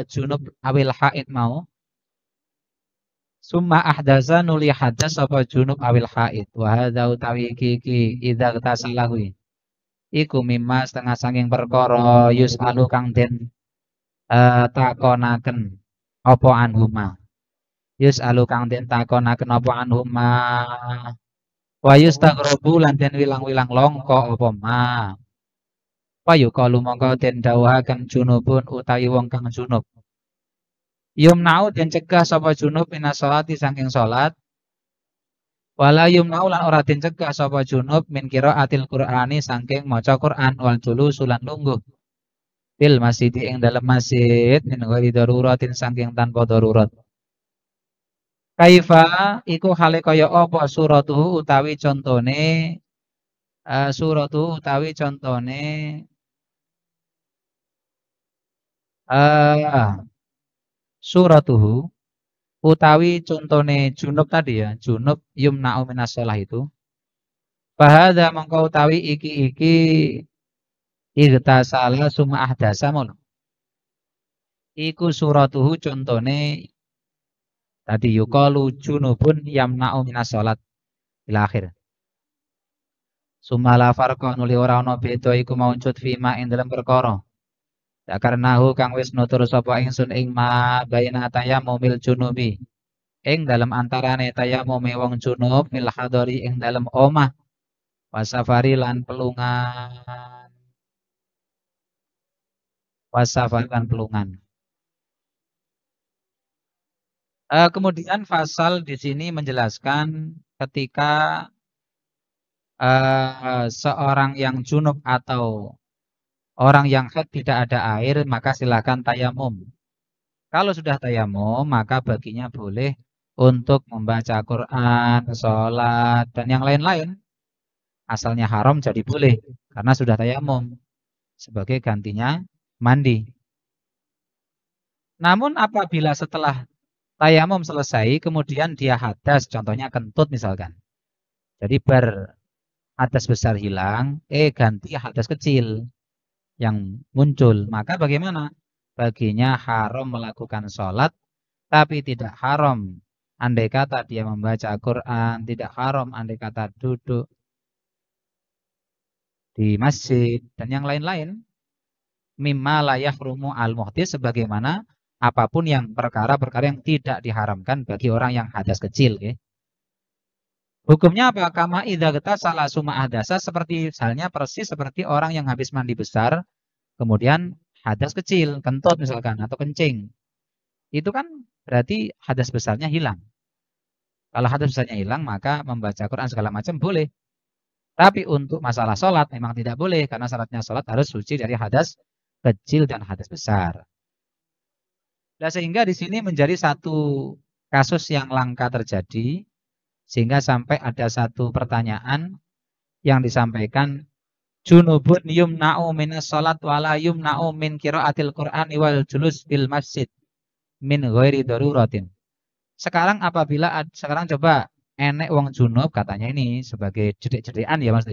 junub awil haid mau. Summa ahdasa nuli hadas sapa junub awil haid. Wa hadza utawi iki idza ketasala kuwi. Iku mimma setengah sanging perkara yusalu kang den takonaken apa anhuma. Yus'alu kang den takonaken apa anhuma wa yustaghrabu lan den wilang-wilang longko apa ma. Wa yuqalu mongko den dawuhaken junubun utawi wong kang junub. Yumna'u den cegah sapa junub minas sholati saking salat. Wala yumna'u lan ora den cegah sapa junub min qiraatil Qur'ani saking maca Qur'an wal julus lan lungguh. Fil masjid ing dalem masjid min ghairi daruratin saking tanpa darurat. Kaifa iku hale kaya apa suratuhu utawi contone suratuhu utawi contone suratuhu utawi contone junub tadi ya, junub yumna'u minas shalah itu. Fahadha mongko utawi iki igtasala summa ahdasa mono. Iku suratuhu contone tadi yuqalu junubun yamna'u minas shalat ila akhir. Sumala farqa nuli ora ana beda iku maujud fima ing dalam perkara. Ya karenahu kang wis nutur sapa ingsun ing ma baina tayammumil junubi. Ing dalam antarane tayammum wong junub fil hadari ing dalam omah wasafari lan pelungan. Wasafari lan pelungan. Kemudian fasal di sini menjelaskan ketika seorang yang junub atau orang yang haid tidak ada air, maka silakan tayamum. Kalau sudah tayamum, maka baginya boleh untuk membaca Quran, sholat, dan yang lain-lain. Asalnya haram jadi boleh, karena sudah tayamum. Sebagai gantinya mandi. Namun apabila setelah tayamum selesai, kemudian dia hadas, contohnya kentut misalkan. Jadi hadas besar hilang, ganti hadas kecil yang muncul. Maka bagaimana? Baginya haram melakukan sholat, tapi tidak haram andai kata dia membaca Quran, tidak haram andai kata duduk di masjid, dan yang lain-lain. Mimma la yahrumu al-muhdis, sebagaimana apapun yang perkara-perkara yang tidak diharamkan bagi orang yang hadas kecil. Hukumnya apa? Kama idza ghatasala summa ahdasa, seperti misalnya persis seperti orang yang habis mandi besar kemudian hadas kecil, kentut misalkan atau kencing. Itu kan berarti hadas besarnya hilang. Kalau hadas besarnya hilang maka membaca Quran segala macam boleh. Tapi untuk masalah sholat memang tidak boleh karena syaratnya sholat harus suci dari hadas kecil dan hadas besar. Nah, sehingga di sini menjadi satu kasus yang langka terjadi sehingga sampai ada satu pertanyaan yang disampaikan, junubun yumna'u minas salat wala yumna'u min qiraatil Qur'an wal julus fil masjid min ghairi daruratin. Sekarang coba enek wong junub, katanya ini sebagai jedek-jedekan ya Mas.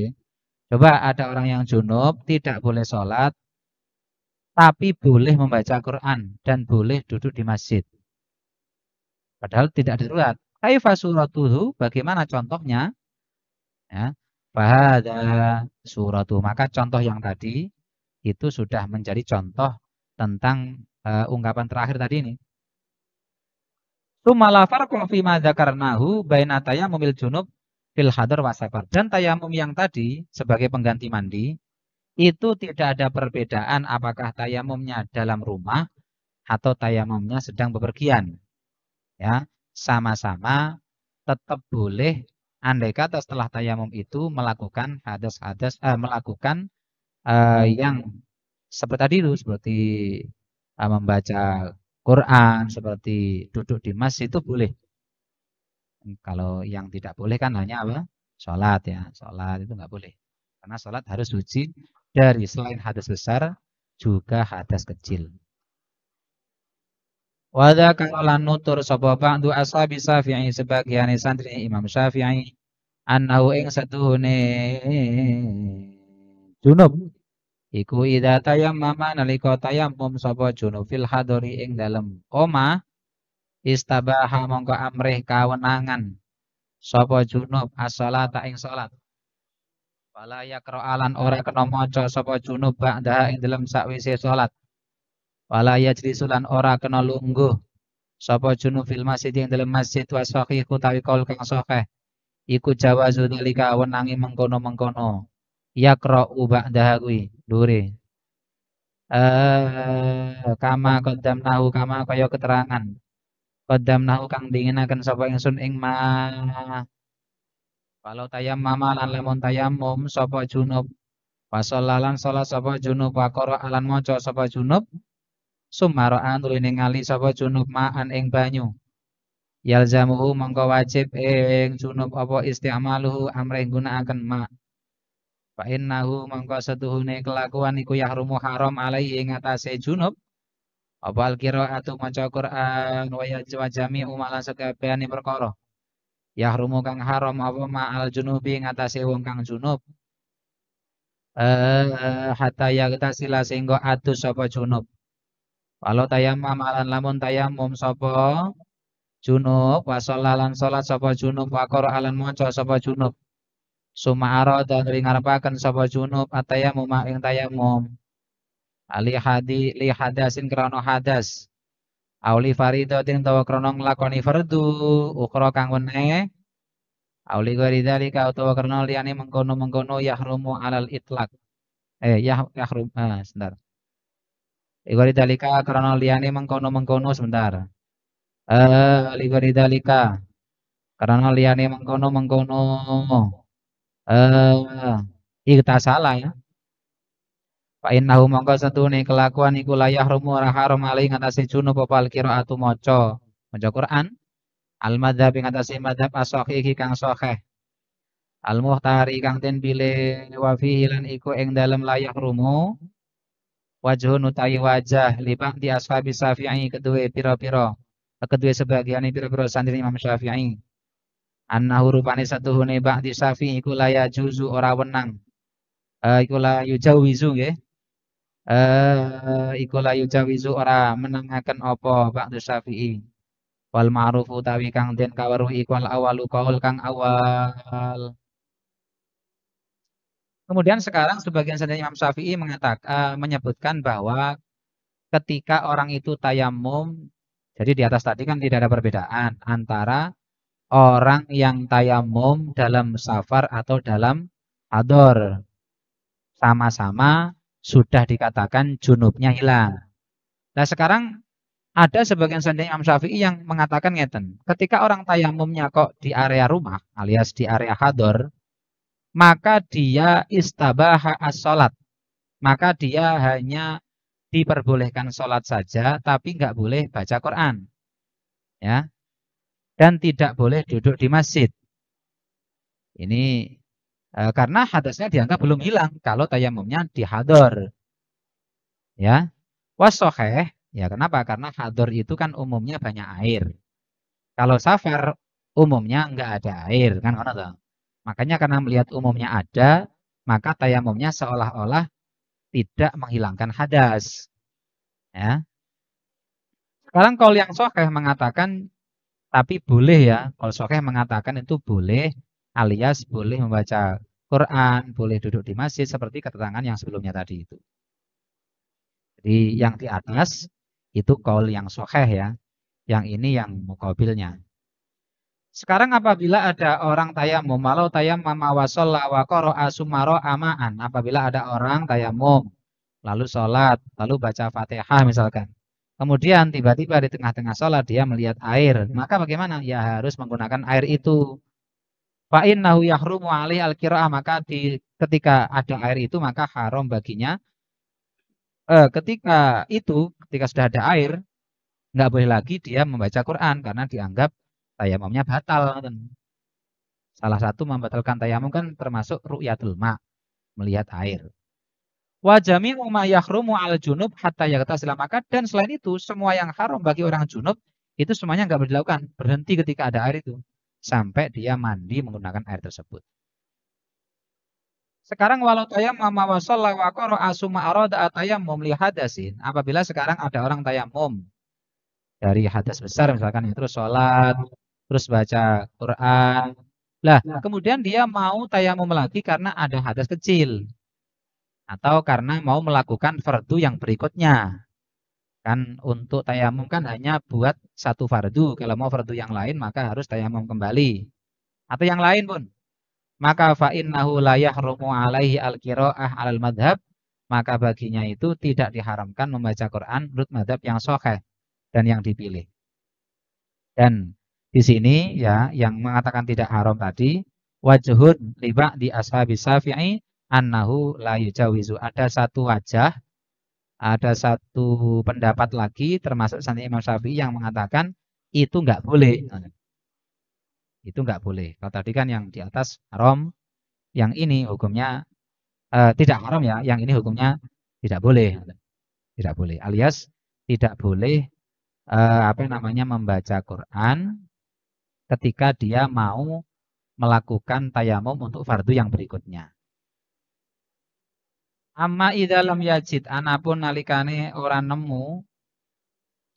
Coba ada orang yang junub tidak boleh sholat tapi boleh membaca Quran dan boleh duduk di masjid. Padahal tidak darurat. Kaifa suratuhu, bagaimana contohnya? Ya. Fahada suratu. Maka contoh yang tadi itu sudah menjadi contoh tentang ungkapan terakhir tadi ini. Tsumma farqa fi ma dzakarnahu baina tayammumil junub fil hadar wa safar. Dan tayamum yang tadi sebagai pengganti mandi itu tidak ada perbedaan apakah tayamumnya dalam rumah atau tayamumnya sedang bepergian. Ya, sama-sama tetap boleh andai kata setelah tayamum itu melakukan melakukan yang seperti tadi itu, seperti membaca Quran, seperti duduk di masjid itu boleh. Kalau yang tidak boleh kan hanya apa? Sholat ya, sholat itu nggak boleh. Karena sholat harus suci dari selain hadas besar juga hadas kecil. Wada karolan nutur sapa ba'du ashabi Syafi'i, sebagian santri Imam Syafi'i, annahu ing satuhune junub iku idza tayammama nalika tayammum sapa junub fil hadori ing dalem omah istabaha mongko amrih kawenangan sapa junub as-shalata ing salat. Wala yaqra'alan ora kena maca sapa junub ba'da ing dalem sakwise salat. Wala yajlisulan ora kena lungguh sapa junub fil masjid ing dalem masjid wa sahih utawi kaul kang sahih. Iku jawazu dalika wenangi mengkono-mengkono. Yaqra'u ba'daha kuwi dure. Kama qaddamnahu, kama kaya keterangan. Qaddamnahu kang dinginaken sapa ingsun ing ma. Kalau tayammama lan lamun tayammum sapa junub, wasallalan salat sapa junub, waqara alan maca sapa junub, sumara'an tuli ningali sapa junub ma'an ing banyu. Yalzamuhu mongko wajib ing junub apa isti'maluhu amre gunakaken ma. Fa innahu mongko setuhune kelakuan iku yahrumu haram alaihi ing atase junub apa al-qiraatu maca Quran wa jami'u malan sakabehane perkara. Yahrumu kang haram apa ma al junubi ing atase wong kang junub. Hatta yagtasila sehingga adus sapa junub. Walau tayammum malan lamun tayammum sapa junub wa sholalan salat sapa junub wa qira'alan maca sapa junub. Suma'ara dan ngarepaken sapa junub atayammum ing tayammum. Li hadasin krana hadas. Auli faridatin tawa krana nglakoni fardu ukra kang weneh. Auli ghairi dzalika utawa krana liyane mengkono-mengkono yahrumu alal itlaq. Yahrum sebentar. Ghairi dzalika krana liyane mengkono-mengkono sebentar. Li ghairi dzalika karena liyane mengkono-mengkono kita salah ya. Fa innahu mongko satune kelakuan iku la yahrumu ora haram alai ngatasi junub apa qiraatu maca Quran al madzhab ing atase madzhab as-sahih kang sahih al muhtari kang den pilih wa fihi lan iku ing dalem la yahrumu wajhun utawi wajah lipak di ashabi Syafi'i kedua sebagian pira-pira santri Imam Syafi'i annahu rupane satuhune ba'di Syafi'i iku la yajuzu ora wenang iku la yujawizu nggih iku la yujawizu ora menangaken apa ba'du Syafi'i wal ma'ruf utawi kang den kaweruh iku al awalu qaul kang awal. Kemudian sekarang sebagian santri Imam Syafi'i menyebutkan bahwa ketika orang itu tayamum, jadi di atas tadi kan tidak ada perbedaan antara orang yang tayamum dalam safar atau dalam hador. Sama-sama sudah dikatakan junubnya hilang. Nah sekarang ada sebagian seandainya Imam Syafi'i yang mengatakan ngeten. Ketika orang tayamumnya kok di area rumah alias di area hador, maka dia istabaha as-sholat. Maka dia hanya diperbolehkan sholat saja, tapi nggak boleh baca Quran. Ya, dan tidak boleh duduk di masjid. Ini karena hadasnya dianggap belum hilang kalau tayamumnya di hador. Ya, wasoheh. Ya, kenapa? Karena hador itu kan umumnya banyak air. Kalau safar umumnya nggak ada air, kan? Makanya karena melihat umumnya ada, maka tayamumnya seolah-olah tidak menghilangkan hadas. Ya. Sekarang kalau yang sokeh mengatakan, tapi boleh ya. Kalau sokeh mengatakan itu boleh, alias boleh membaca Quran, boleh duduk di masjid, seperti keterangan yang sebelumnya tadi itu. Jadi yang di atas itu kaul yang sokeh ya. Yang ini yang mukabilnya. Sekarang apabila ada orang tayamum, walau tayamum wa shalla wa qara'a summa amaan. Apabila ada orang tayamum, lalu sholat, lalu baca Fatihah misalkan. Kemudian tiba-tiba di tengah-tengah sholat dia melihat air. Maka bagaimana? Ya harus menggunakan air itu. Fa innahu yahrumu alaihi al-qira'ah. Maka ketika ada air itu maka haram baginya. Ketika sudah ada air, nggak boleh lagi dia membaca Quran karena dianggap tayamumnya batal. Salah satu membatalkan tayamum kan termasuk ru'yatul ma, melihat air. Wa jami'u ma yahrumu 'al junub hatta yaghtasila. Maka dan selain itu semua yang haram bagi orang junub itu semuanya enggak boleh dilakukan, berhenti ketika ada air itu sampai dia mandi menggunakan air tersebut. Sekarang walau tayammum wa shalla wa qara'a summa arada atayammum li hadasin. Apabila sekarang ada orang tayamum dari hadas besar misalkan terus sholat, terus baca Quran. Lah, kemudian dia mau tayamum lagi karena ada hadas kecil atau karena mau melakukan fardu yang berikutnya. Kan untuk tayamum kan hanya buat satu fardu. Kalau mau fardu yang lain maka harus tayamum kembali. Atau yang lain pun. Maka fa innahu la yahrumu alaihi al-qiraah 'alal madhab. Maka baginya itu tidak diharamkan membaca Quran menurut madhab yang sahih dan yang dipilih. Dan di sini ya yang mengatakan tidak haram tadi wajhud liba di ashabi Syafi'i annahu la yujawizu. Ada satu wajah, ada satu pendapat lagi termasuk sanad Imam Syafi'i yang mengatakan itu enggak boleh. Itu enggak boleh. Kalau tadi kan yang di atas haram, yang ini hukumnya tidak haram ya, yang ini hukumnya tidak boleh. Tidak boleh. Alias tidak boleh membaca Quran ketika dia mau melakukan tayamum untuk fardu yang berikutnya. Amma idalam yajid anapun nalikane ora nemu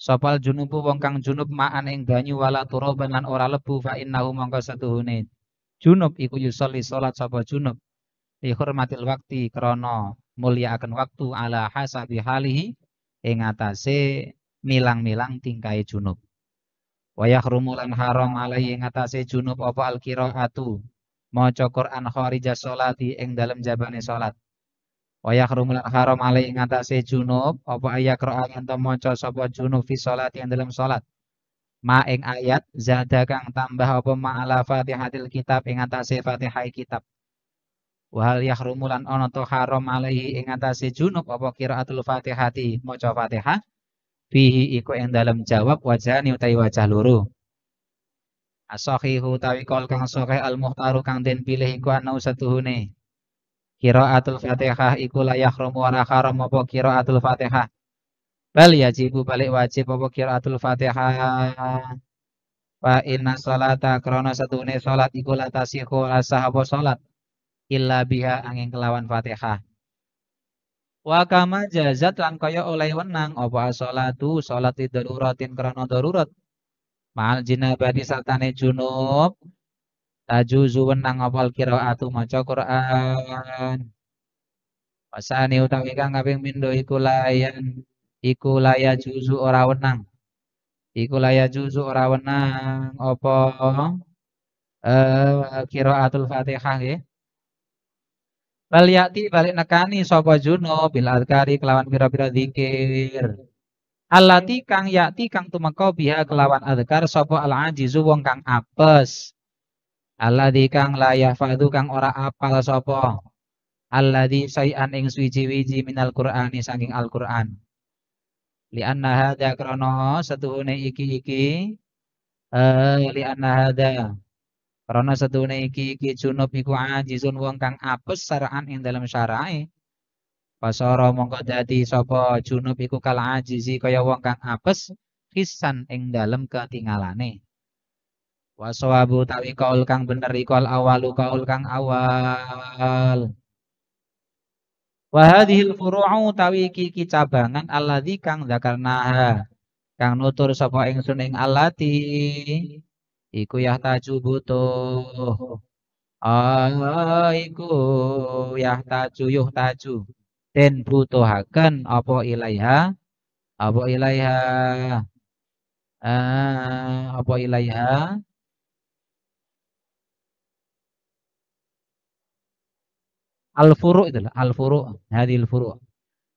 sopal junubu wong kang junub ma'an ing banyu wala turaban lan ora lebu fa innahu mongko satuhune junub iku yusolli salat sapa junub li hurmatil wakti krana mulyakaken waktu ala hasabi halihi ing atase milang-milang tingkahe junub. Wa yahrumu lan haram alaihi ing atase junub apa al-qiraatu maca Quran kharija sholati ing dalem jabane salat. Wa yahrumul haram alai ing atase junub apa ayat qira'a yen maca sapa junub fi sholati ing dalam salat. Ma ing ayat zada kang tambah apa ma ala Fatihatil kitab ing atase Fatihah kitab. Wa hal yahrumul lan ana to haram alaihi ing atase junub apa qiraatul Fatihati maca Fatihah fihi iku ing dalam jawab wajani utawi wajah loro. As-sahihu tawi kol kang sahih al-muhtaru kang den pilih iku ana satuhune qiraatul Fatihah iku la yahrumu wa haram apa qiraatul Fatihah. Bal yajibu balik wajib apa qiraatul Fatihah. Fa inna sholata krana satune salat iku la tasihu asah apa salat illa biha angin kelawan Fatihah. Wa kama jazat lan kaya oleh wenang apa sholatu salat daruratin krana darurat. Ma'al jinabati sartane junub tajuzu wenang apal qiraatu maca Quran. Wasani utawi kang kaping pindho iku laya juzu ora wenang. Iku laya juzu ora wenang apa qiraatul Fatihah nggih. Bal yati balik nekani sapa junub bil azkari kelawan pira-pira zikir. Allati kang yati kang tumeka biha kelawan azkar sapa al ajizu wong kang apes. Alladzi kang la yahfadzu kang ora apal sapa. Alladzi sayan ing suwiji-wiji minal Qur'ani saking Al-Qur'an. Li anna hadza krana setuhune iki li anna hadza krana setuhune iki junub iku ajizun wong kang apes saraan ing dalam syarae. Pasara mongko dadi sapa junub iku kal ajizi kaya wong kang apes hisan ing dalem ketinggalane. Wa sawabu tawi kaul kang bener iku al awalu kaul kang awal. Wa hadhil furu'u tawi iki cabangan alladzi kang zakarnaha kang nutur sapa ingsun ing allati iku yahtaju butuh iku yahtaju yuhtaju den butuhaken apa ilaiha apa ilaiha al furu' itu al furu' hadhil furu'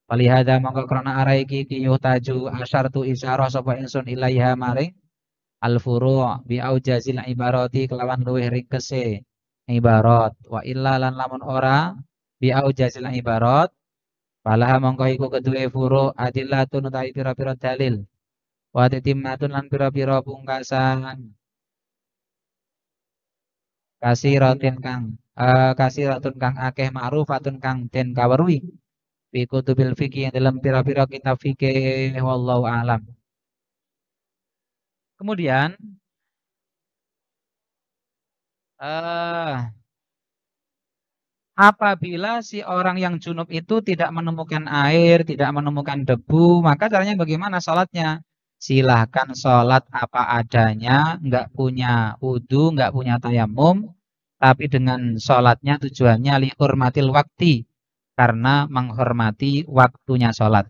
walihada mongko krana ara iki yuhtaju asyartu isyarah sapa ingsun ilaiha maring al furu' bi aujazil ibarati kelawan luwih ringkese ibarat wa illa lan lamun ora bi aujazil ibarat falaha mongko iku keduwe furu' adillatun utawi pira-pira dalil wa titimmatun lan pira-pira pungkasan kasiratun kang akeh ma'rufatun kang den kaweruhi fi kutubil fikih yang dalam pira-pira kitab fikih wallahu alam. Kemudian apabila si orang yang junub itu tidak menemukan air, tidak menemukan debu, maka caranya bagaimana sholatnya? Silahkan sholat apa adanya, nggak punya wudhu, nggak punya tayamum, tapi dengan sholatnya tujuannya lihurmatil wakti, karena menghormati waktunya sholat.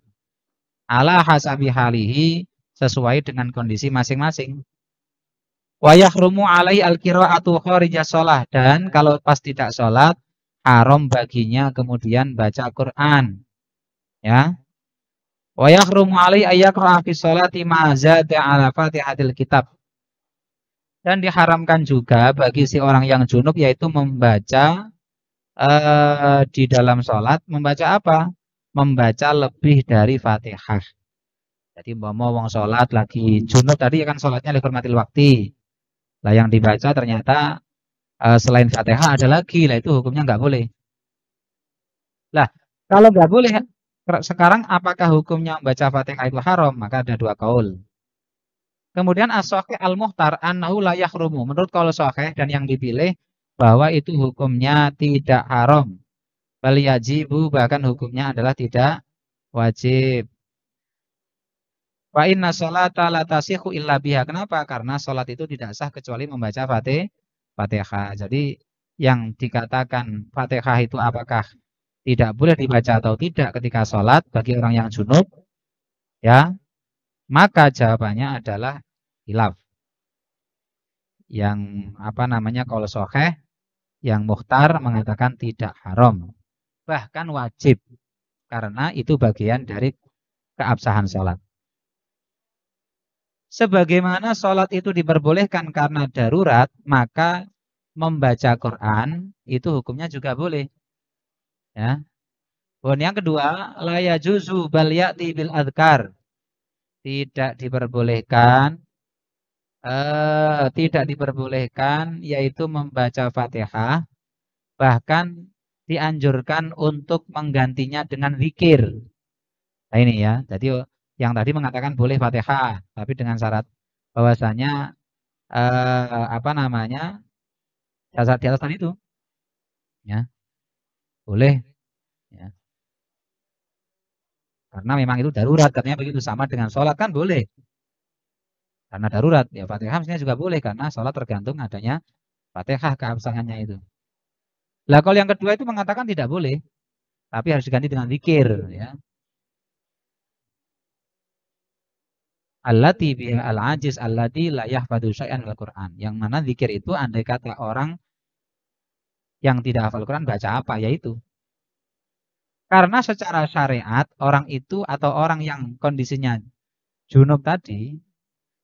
Ala hasabi halihi, sesuai dengan kondisi masing-masing. Wa yahrumu alai al-qira'atu kharija sholah, dan kalau pas tidak sholat, haram baginya kemudian baca Quran. Ya. Wa yahrumu alai ayyaqra'a fi sholati ma zada 'ala Fatihatil kitab. Dan diharamkan juga bagi si orang yang junub yaitu membaca di dalam sholat membaca apa? Membaca lebih dari Fatihah. Jadi mau wong sholat lagi junub tadi kan sholatnya li hurmatil wakti. Lah yang dibaca ternyata selain Fatihah ada lagi, lah itu hukumnya nggak boleh. Lah kalau nggak boleh sekarang apakah hukumnya membaca Fatihah itu haram? Maka ada dua kaul. Kemudian as-shahih al-muhtar annahu la yahrumu. Menurut kaul shahih dan yang dipilih bahwa itu hukumnya tidak haram. Bal yajibu, bahkan hukumnya adalah tidak wajib. Wa inna sholata la tasihhu illa biha. Kenapa? Karena sholat itu tidak sah kecuali membaca Fatihah. Jadi yang dikatakan Fatihah itu apakah tidak boleh dibaca atau tidak ketika sholat bagi orang yang junub, ya, maka jawabannya adalah khilaf. Yang apa namanya qaul shahih, yang mukhtar mengatakan tidak haram, bahkan wajib, karena itu bagian dari keabsahan sholat. Sebagaimana sholat itu diperbolehkan karena darurat, maka membaca Quran itu hukumnya juga boleh. Ya. Dan yang kedua, la yajuzu bal ya'ti bil adhkar. Tidak diperbolehkan yaitu membaca Fatihah, bahkan dianjurkan untuk menggantinya dengan zikir. Nah ini ya, jadi yang tadi mengatakan boleh Fatihah, tapi dengan syarat bahwasanya apa namanya syarat di atas tadi itu, ya boleh, ya. Karena memang itu darurat, katanya begitu, sama dengan sholat kan boleh. Karena darurat, ya Fatihah mestinya juga boleh karena sholat tergantung adanya Fatihah keabsahannya itu. Lah kalau yang kedua itu mengatakan tidak boleh, tapi harus diganti dengan zikir, ya. Allati biha al-ajiz allati la yahfadzu syai'an al-Qur'an. Yang mana zikir itu andai kata orang yang tidak hafal Quran baca apa? Yaitu karena secara syariat orang itu atau orang yang kondisinya junub tadi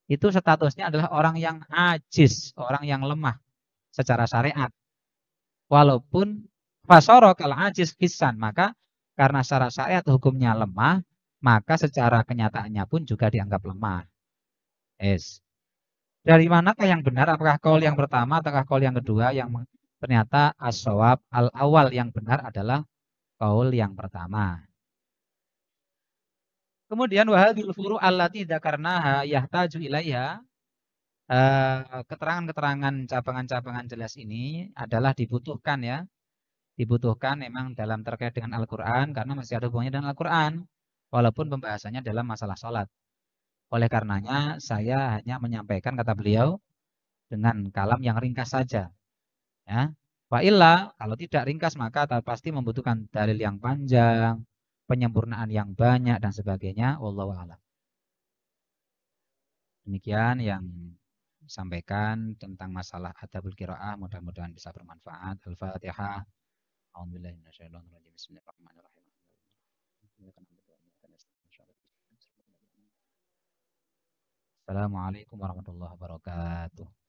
itu statusnya adalah orang yang ajiz, orang yang lemah secara syariat. Walaupun fasoro kalau ajiz kisan, maka karena secara syariat hukumnya lemah, maka secara kenyataannya pun juga dianggap lemah. Yes. Dari manakah yang benar? Apakah kaul yang pertama ataukah kaul yang kedua? Yang ternyata as-shawab al-awal yang benar adalah kaul yang pertama. Kemudian wahadil furu allati dzakarnaha yahtaju ilaiha. Keterangan-keterangan cabangan-cabangan jelas ini adalah dibutuhkan ya. Dibutuhkan memang dalam terkait dengan Al-Quran karena masih ada hubungannya dengan Al-Quran. Walaupun pembahasannya dalam masalah sholat. Oleh karenanya saya hanya menyampaikan kata beliau dengan kalam yang ringkas saja. Ya. Wa illa, kalau tidak ringkas maka pasti membutuhkan dalil yang panjang, penyempurnaan yang banyak dan sebagainya. Wallahu a'lam. Demikian yang sampaikan tentang masalah adabul qiraah, mudah-mudahan bisa bermanfaat. Al-Fatihah. A'udzubillahi minasyaitonir rajim. Bismillahirrahmanirrahim. Assalamualaikum warahmatullahi wabarakatuh.